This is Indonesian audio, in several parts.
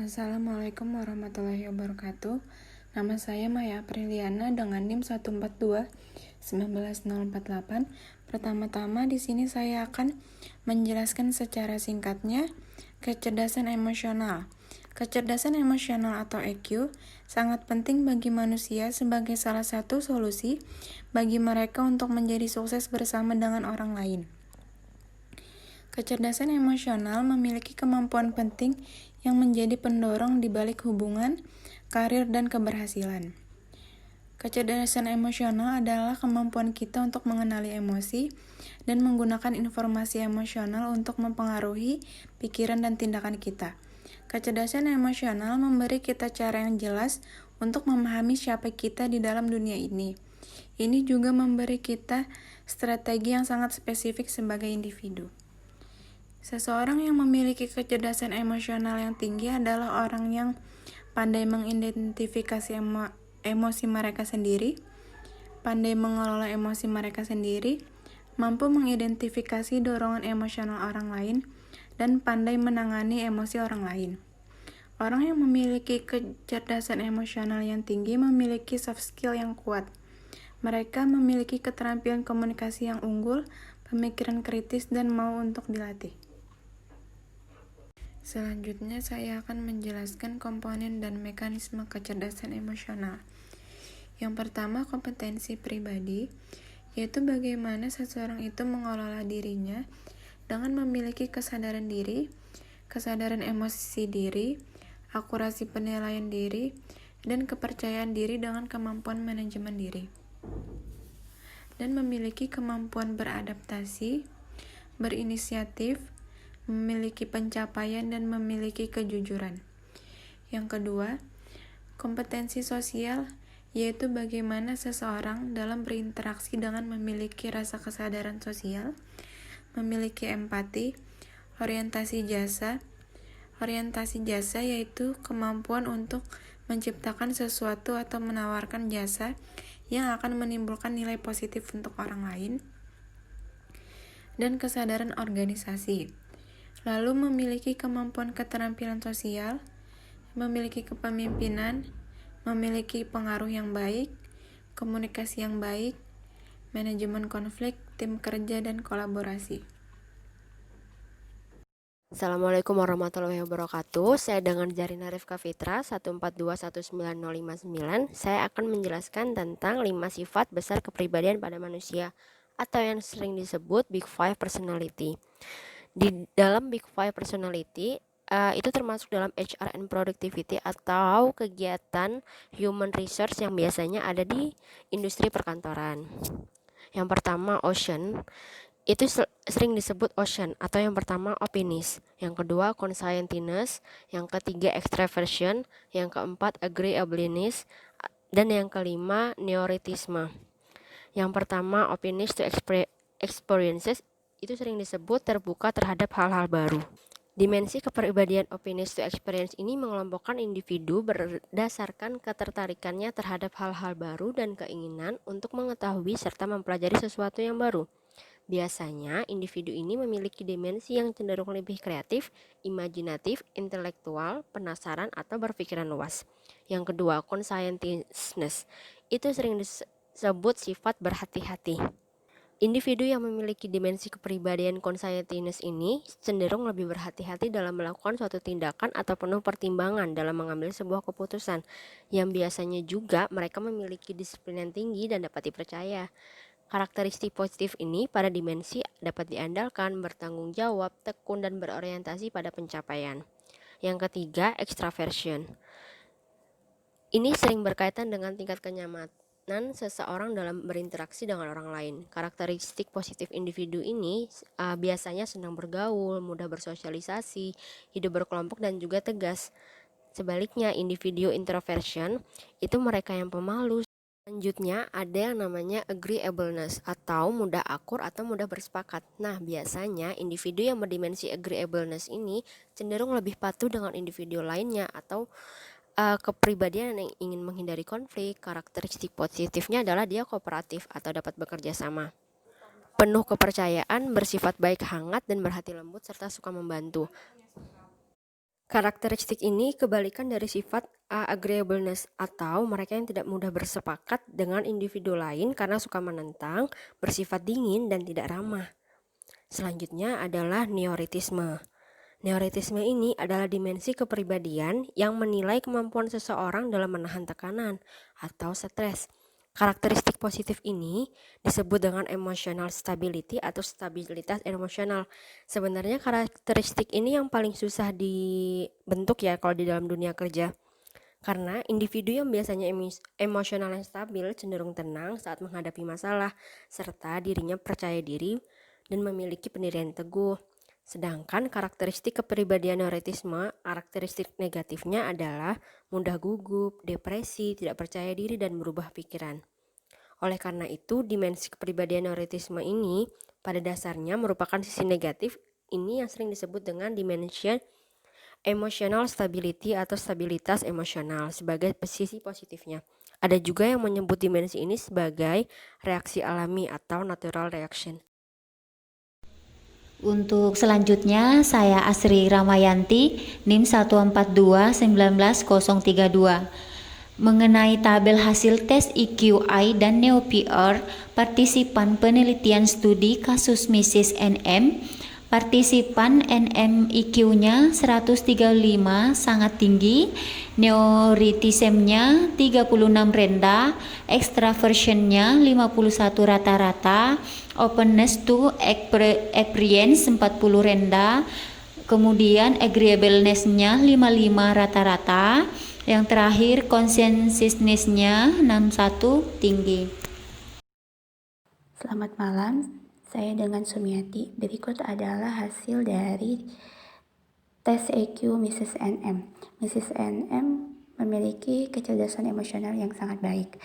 Assalamualaikum warahmatullahi wabarakatuh. Nama saya Maya Apriliana dengan NIM 142-19048. Pertama-tama di sini saya akan menjelaskan secara singkatnya kecerdasan emosional. Kecerdasan emosional atau EQ sangat penting bagi manusia sebagai salah satu solusi bagi mereka untuk menjadi sukses bersama dengan orang lain. Kecerdasan emosional memiliki kemampuan penting yang menjadi pendorong di balik hubungan, karir, dan keberhasilan. Kecerdasan emosional adalah kemampuan kita untuk mengenali emosi dan menggunakan informasi emosional untuk mempengaruhi pikiran dan tindakan kita. Kecerdasan emosional memberi kita cara yang jelas untuk memahami siapa kita di dalam dunia ini. Ini juga memberi kita strategi yang sangat spesifik sebagai individu. Seseorang yang memiliki kecerdasan emosional yang tinggi adalah orang yang pandai mengidentifikasi emosi mereka sendiri, pandai mengelola emosi mereka sendiri, mampu mengidentifikasi dorongan emosional orang lain, dan pandai menangani emosi orang lain. Orang yang memiliki kecerdasan emosional yang tinggi memiliki soft skill yang kuat. Mereka memiliki keterampilan komunikasi yang unggul, pemikiran kritis, dan mau untuk dilatih. Selanjutnya, saya akan menjelaskan komponen dan mekanisme kecerdasan emosional. Yang pertama, kompetensi pribadi, yaitu bagaimana seseorang itu mengelola dirinya dengan memiliki kesadaran diri, kesadaran emosi diri, akurasi penilaian diri, dan kepercayaan diri dengan kemampuan manajemen diri. Dan memiliki kemampuan beradaptasi, berinisiatif, memiliki pencapaian, dan memiliki kejujuran. Yang kedua, kompetensi sosial, yaitu bagaimana seseorang dalam berinteraksi dengan memiliki rasa kesadaran sosial, memiliki empati, orientasi jasa. Orientasi jasa yaitu kemampuan untuk menciptakan sesuatu atau menawarkan jasa yang akan menimbulkan nilai positif untuk orang lain. Dan kesadaran organisasi. Lalu memiliki kemampuan keterampilan sosial, memiliki kepemimpinan, memiliki pengaruh yang baik, komunikasi yang baik, manajemen konflik, tim kerja, dan kolaborasi. Assalamualaikum warahmatullahi wabarakatuh. Saya dengan Jarina Rifka Fitra 142199059. Saya akan menjelaskan tentang 5 sifat besar kepribadian pada manusia atau yang sering disebut Big Five Personality. Di dalam Big Five Personality itu termasuk dalam HR and Productivity atau kegiatan human resource yang biasanya ada di industri perkantoran. Yang pertama, Ocean. Itu sering disebut Ocean atau yang pertama optimis, yang kedua conscientiousness, yang ketiga extraversion, yang keempat agreeableness, dan yang kelima neuroticism. Yang pertama optimis to experiences itu sering disebut terbuka terhadap hal-hal baru. Dimensi kepribadian openness to experience ini mengelompokkan individu berdasarkan ketertarikannya terhadap hal-hal baru dan keinginan untuk mengetahui serta mempelajari sesuatu yang baru. Biasanya, individu ini memiliki dimensi yang cenderung lebih kreatif, imajinatif, intelektual, penasaran, atau berpikiran luas. Yang kedua, conscientiousness. Itu sering disebut sifat berhati-hati. Individu yang memiliki dimensi kepribadian conscientiousness ini cenderung lebih berhati-hati dalam melakukan suatu tindakan atau penuh pertimbangan dalam mengambil sebuah keputusan, yang biasanya juga mereka memiliki disiplin yang tinggi dan dapat dipercaya. Karakteristik positif ini pada dimensi dapat diandalkan, bertanggung jawab, tekun, dan berorientasi pada pencapaian. Yang ketiga, extraversion. Ini sering berkaitan dengan tingkat kenyamanan seseorang dalam berinteraksi dengan orang lain. Karakteristik positif individu ini biasanya senang bergaul, mudah bersosialisasi, hidup berkelompok, dan juga tegas. Sebaliknya, individu introversion itu mereka yang pemalu. Selanjutnya ada yang namanya agreeableness atau mudah akur atau mudah bersepakat. Nah, biasanya individu yang berdimensi agreeableness ini cenderung lebih patuh dengan individu lainnya atau kepribadian yang ingin menghindari konflik. Karakteristik positifnya adalah dia kooperatif atau dapat bekerja sama. Penuh kepercayaan, bersifat baik, hangat, dan berhati lembut serta suka membantu. Karakteristik ini kebalikan dari sifat agreeableness atau mereka yang tidak mudah bersepakat dengan individu lain karena suka menentang, bersifat dingin dan tidak ramah. Selanjutnya adalah neoritisme. Neoritisme ini adalah dimensi kepribadian yang menilai kemampuan seseorang dalam menahan tekanan atau stres. Karakteristik positif ini disebut dengan emotional stability atau stabilitas emosional. Sebenarnya karakteristik ini yang paling susah dibentuk ya kalau di dalam dunia kerja. Karena individu yang biasanya emosionalnya stabil cenderung tenang saat menghadapi masalah, serta dirinya percaya diri dan memiliki pendirian teguh. Sedangkan karakteristik kepribadian neurotisme, karakteristik negatifnya adalah mudah gugup, depresi, tidak percaya diri, dan berubah pikiran. Oleh karena itu, dimensi kepribadian neurotisme ini pada dasarnya merupakan sisi negatif ini yang sering disebut dengan dimensi emotional stability atau stabilitas emosional sebagai sisi positifnya. Ada juga yang menyebut dimensi ini sebagai reaksi alami atau natural reaction. Untuk selanjutnya, saya Asri Ramayanti, NIM 142-19032. Mengenai tabel hasil tes EQI dan NeoPR, partisipan penelitian studi kasus Mrs. NM, partisipan NM IQ-nya 135 sangat tinggi, neoritismnya 36 rendah, extraversionnya 51 rata-rata, openness to experience 40 rendah, kemudian agreeableness-nya 55 rata-rata, yang terakhir conscientiousness-nya 61 tinggi. Selamat malam, saya dengan Sumiati. Berikut adalah hasil dari tes EQ Mrs. NM. Mrs. NM memiliki kecerdasan emosional yang sangat baik.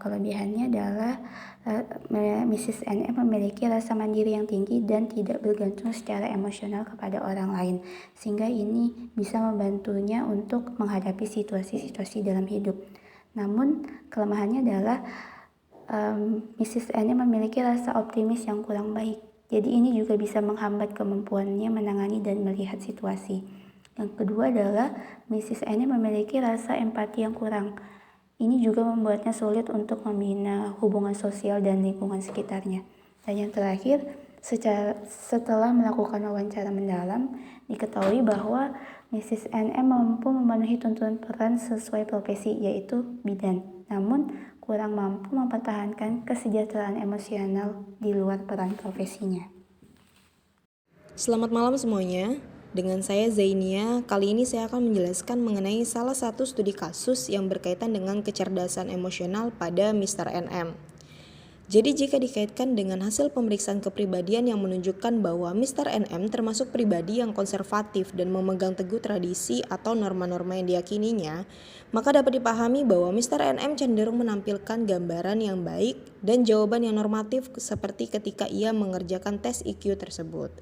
Kelebihannya adalah Mrs. NM memiliki rasa mandiri yang tinggi dan tidak bergantung secara emosional kepada orang lain, sehingga ini bisa membantunya untuk menghadapi situasi-situasi dalam hidup. Namun kelemahannya adalah Mrs. NM memiliki rasa optimis yang kurang baik, jadi ini juga bisa menghambat kemampuannya menangani dan melihat situasi. Yang kedua adalah Mrs. NM memiliki rasa empati yang kurang. Ini juga membuatnya sulit untuk membina hubungan sosial dan lingkungan sekitarnya. Dan yang terakhir, setelah melakukan wawancara mendalam, diketahui bahwa Mrs. NM mampu memenuhi tuntutan peran sesuai profesi, yaitu bidan. Namun, kurang mampu mempertahankan kesejahteraan emosional di luar peran profesinya. Selamat malam semuanya. Dengan saya Zainia, kali ini saya akan menjelaskan mengenai salah satu studi kasus yang berkaitan dengan kecerdasan emosional pada Mr. NM. Jadi jika dikaitkan dengan hasil pemeriksaan kepribadian yang menunjukkan bahwa Mr. NM termasuk pribadi yang konservatif dan memegang teguh tradisi atau norma-norma yang diyakininya, maka dapat dipahami bahwa Mr. NM cenderung menampilkan gambaran yang baik dan jawaban yang normatif seperti ketika ia mengerjakan tes IQ tersebut.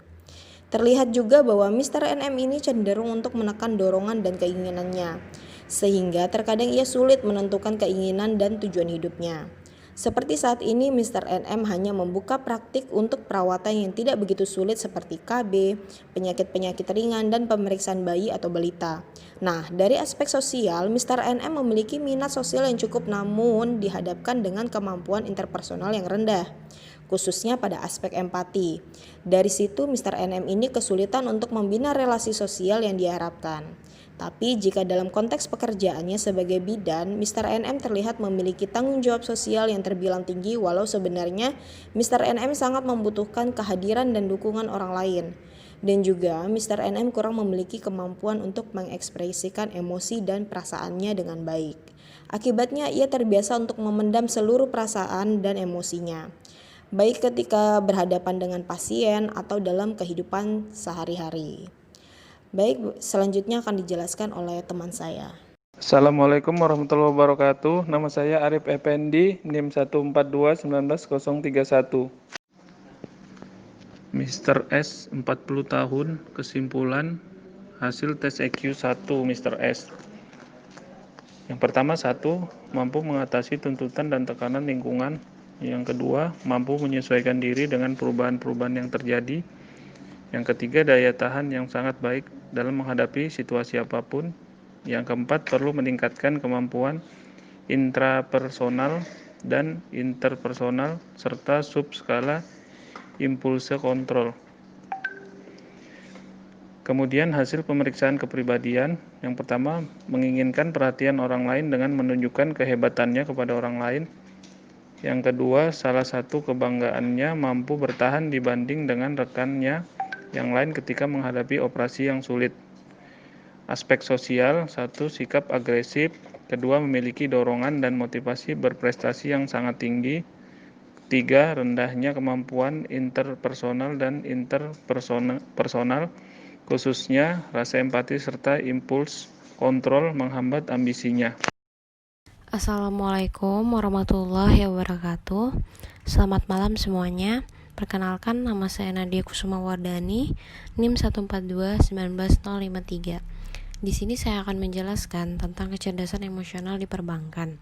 Terlihat juga bahwa Mr. NM ini cenderung untuk menekan dorongan dan keinginannya, sehingga terkadang ia sulit menentukan keinginan dan tujuan hidupnya. Seperti saat ini, Mr. NM hanya membuka praktik untuk perawatan yang tidak begitu sulit seperti KB, penyakit-penyakit ringan, dan pemeriksaan bayi atau balita. Nah, dari aspek sosial, Mr. NM memiliki minat sosial yang cukup namun dihadapkan dengan kemampuan interpersonal yang rendah, khususnya pada aspek empati. Dari situ Mr. NM ini kesulitan untuk membina relasi sosial yang diharapkan. Tapi jika dalam konteks pekerjaannya sebagai bidan, Mr. NM terlihat memiliki tanggung jawab sosial yang terbilang tinggi walau sebenarnya Mr. NM sangat membutuhkan kehadiran dan dukungan orang lain. Dan juga Mr. NM kurang memiliki kemampuan untuk mengekspresikan emosi dan perasaannya dengan baik. Akibatnya ia terbiasa untuk memendam seluruh perasaan dan emosinya, baik ketika berhadapan dengan pasien atau dalam kehidupan sehari-hari. Baik, selanjutnya akan dijelaskan oleh teman saya. Assalamualaikum warahmatullahi wabarakatuh. Nama saya Arif Effendi, NIM 142-19031. Mr. S, 40 tahun, kesimpulan hasil tes EQ 1 Mr. S. Yang pertama, 1, mampu mengatasi tuntutan dan tekanan lingkungan. Yang kedua, mampu menyesuaikan diri dengan perubahan-perubahan yang terjadi. Yang ketiga, daya tahan yang sangat baik dalam menghadapi situasi apapun. Yang keempat, perlu meningkatkan kemampuan intrapersonal dan interpersonal serta subskala impulse kontrol. Kemudian hasil pemeriksaan kepribadian, yang pertama menginginkan perhatian orang lain dengan menunjukkan kehebatannya kepada orang lain. Yang kedua, salah satu kebanggaannya mampu bertahan dibanding dengan rekannya yang lain ketika menghadapi operasi yang sulit. Aspek sosial, satu, sikap agresif. Kedua, memiliki dorongan dan motivasi berprestasi yang sangat tinggi. Tiga, rendahnya kemampuan interpersonal dan interpersonal, khususnya rasa empati serta impuls kontrol menghambat ambisinya. Assalamualaikum warahmatullahi wabarakatuh. Selamat malam semuanya. Perkenalkan, nama saya Nadia Kusuma Wardani, NIM 142-19053. Di sini saya akan menjelaskan tentang kecerdasan emosional di perbankan.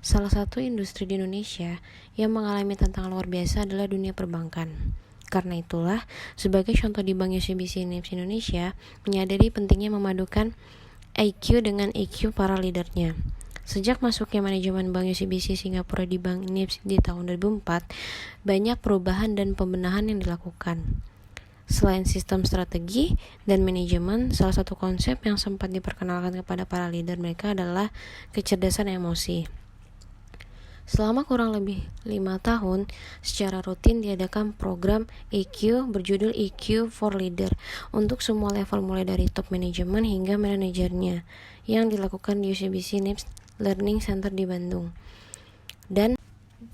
Salah satu industri di Indonesia yang mengalami tantangan luar biasa adalah dunia perbankan. Karena itulah, sebagai contoh di Bank UCBC NIPS Indonesia menyadari pentingnya memadukan IQ dengan EQ para leadernya. Sejak masuknya manajemen Bank UCBC Singapura di Bank NIPS di tahun 2004, banyak perubahan dan pembenahan yang dilakukan. Selain sistem strategi dan manajemen, salah satu konsep yang sempat diperkenalkan kepada para leader mereka adalah kecerdasan emosi. Selama kurang lebih 5 tahun, secara rutin diadakan program EQ berjudul EQ for Leader untuk semua level mulai dari top manajemen hingga manajernya yang dilakukan di UCBC NIPS Learning Center di Bandung. Dan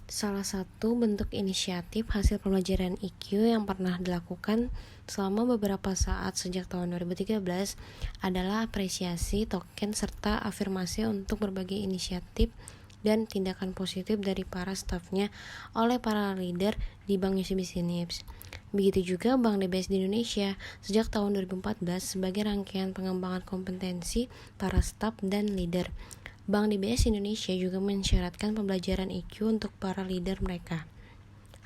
salah satu bentuk inisiatif hasil pembelajaran EQ yang pernah dilakukan selama beberapa saat sejak tahun 2013 adalah apresiasi token serta afirmasi untuk berbagai inisiatif dan tindakan positif dari para stafnya oleh para leader di Bank UCBC NIPS. Begitu juga Bank DBS di Indonesia sejak tahun 2014 sebagai rangkaian pengembangan kompetensi para staf dan leader. Bank DBS Indonesia juga mensyaratkan pembelajaran EQ untuk para leader mereka.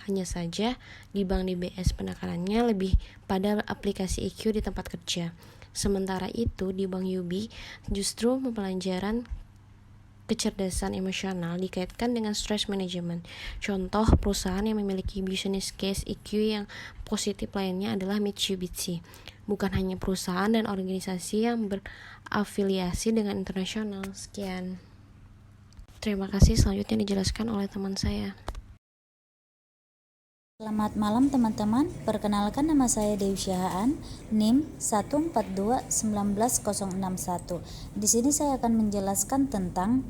Hanya saja di Bank DBS penekanannya lebih pada aplikasi EQ di tempat kerja. Sementara itu di Bank UB justru pembelajaran kecerdasan emosional dikaitkan dengan stress management. Contoh perusahaan yang memiliki business case EQ yang positif lainnya adalah Mitsubishi. Bukan hanya perusahaan dan organisasi yang berafiliasi dengan internasional. Sekian. Terima kasih, selanjutnya dijelaskan oleh teman saya. Selamat malam teman-teman, perkenalkan nama saya Dewi Syahaan, NIM 142-19061. Di sini saya akan menjelaskan tentang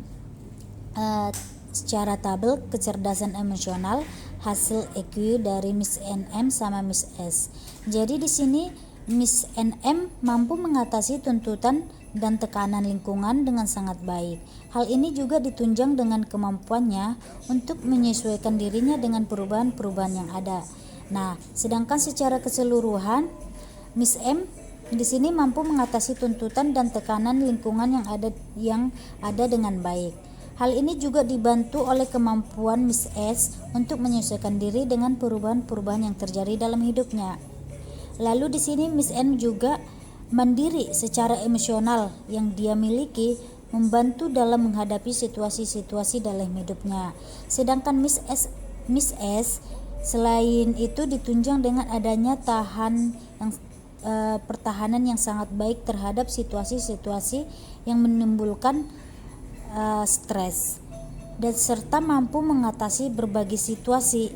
secara tabel kecerdasan emosional hasil EQ dari Miss NM sama Miss S. Jadi di sini Miss NM mampu mengatasi tuntutan dan tekanan lingkungan dengan sangat baik. Hal ini juga ditunjang dengan kemampuannya untuk menyesuaikan dirinya dengan perubahan-perubahan yang ada. Nah, sedangkan secara keseluruhan Miss M di sini mampu mengatasi tuntutan dan tekanan lingkungan yang ada dengan baik. Hal ini juga dibantu oleh kemampuan Miss S untuk menyesuaikan diri dengan perubahan-perubahan yang terjadi dalam hidupnya. Lalu di sini Miss N juga mandiri secara emosional yang dia miliki membantu dalam menghadapi situasi-situasi dalam hidupnya. Sedangkan Miss S selain itu ditunjang dengan adanya pertahanan yang sangat baik terhadap situasi-situasi yang menimbulkan stres dan serta mampu mengatasi berbagai situasi.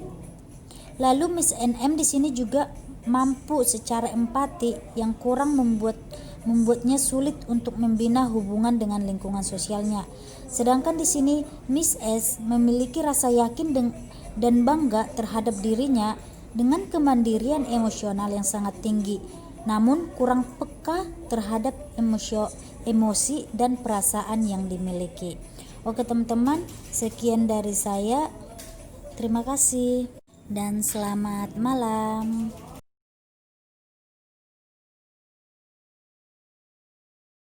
Lalu Miss NM di sini juga mampu secara empati yang kurang membuatnya sulit untuk membina hubungan dengan lingkungan sosialnya. Sedangkan di sini Miss S memiliki rasa yakin dan bangga terhadap dirinya dengan kemandirian emosional yang sangat tinggi, namun kurang peka terhadap emosi dan perasaan yang dimiliki. Oke teman-teman, sekian dari saya. Terima kasih dan selamat malam.